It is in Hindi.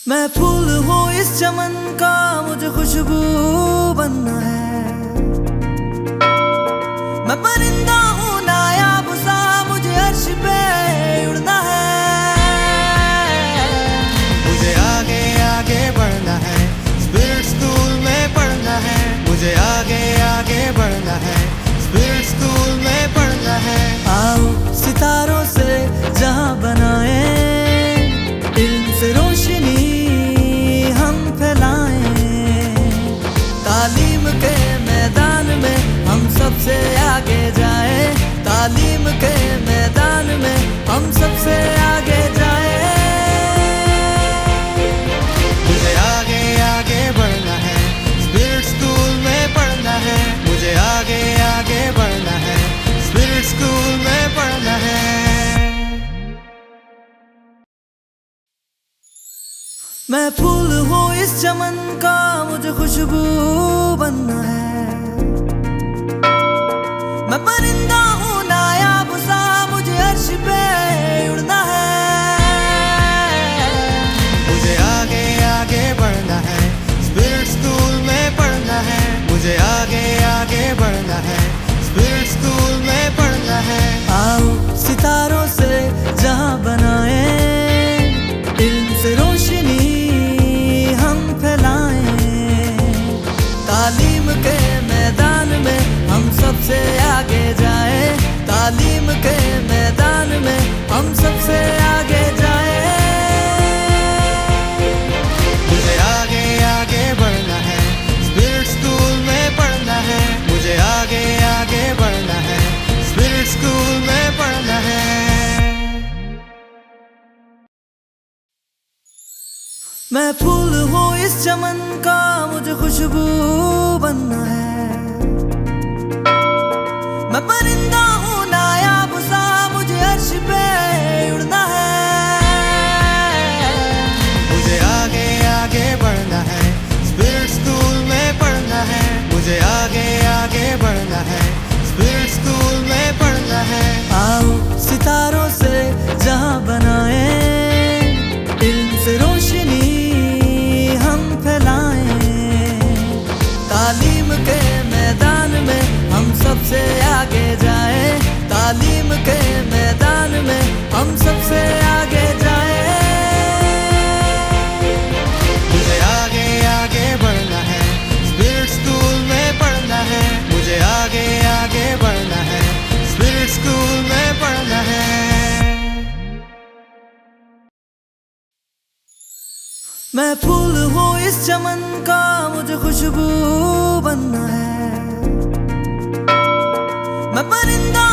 मैं फूल हूँ इस चमन का, मुझे खुशबू बनना है। मैं परिंदा हूँ नायाब सा, मुझे अर्श पे उड़ना है। मुझे आगे आगे बढ़ना है, स्पिरिट स्कूल में पढ़ना है। मुझे आगे आगे बढ़ना है, स्पिरिट स्कूल में पढ़ना है। आओ सितारों से जहां बनाए, इल्म से रोशनी हम फैलाएं। तालीम के मैदान में हम सबसे आगे जाए। तालीम के मैदान में हम सबसे आगे जाए। मुझे आगे आगे बढ़ना है, स्पिरिट स्कूल में पढ़ना है। मुझे आगे आगे बढ़ना है, स्पिरिट स्कूल में पढ़ना है। मैं फूल हूँ इस चमन का, मुझे खुशबू बनना है। मैं परिंदा हूँ नायाब सा, मुझे अर्श पे उड़ना है। मुझे आगे आगे बढ़ना है, स्पिरिट स्कूल में पढ़ना है। मुझे आगे आगे बढ़ना है, स्पिरिट स्कूल में पढ़ना है। आओ सितारों से जहां बनाए, इल्म से रोशनी हम फैलाएं। तालीम के मैदान में हम सबसे आगे जाए। तालीम के मैदान में हम सबसे आगे जाए। मुझे आगे आगे बढ़ना है, स्पिरिट स्कूल में पढ़ना है। मुझे आगे आगे बढ़ना है, स्पिरिट स्कूल में पढ़ना है। मैं फूल हूँ इस चमन का, मुझे खुशबू बनना है। मैं परिंदा हूँ नायाब सा, मुझे अर्श पे उड़ना है। मुझे आगे आगे बढ़ना है, स्पिरिट स्कूल में पढ़ना है। मुझे आगे आगे बढ़ना है, स्पिरिट स्कूल में पढ़ना है। आओ सितारों से जहां बनाए, इल्म से रोशनी हम फैलाएं। तालीम के मैदान में हम सबसे आगे जाए। तालीम के मैदान में हम सबसे आगे जाए। मुझे आगे आगे बढ़ना है, स्पिरिट स्कूल में पढ़ना है। मुझे आगे आगे बढ़ना है, स्पिरिट स्कूल में पढ़ना है। मैं फूल हूँ इस चमन का, मुझे खुशबू बनना है। मैं परिंदा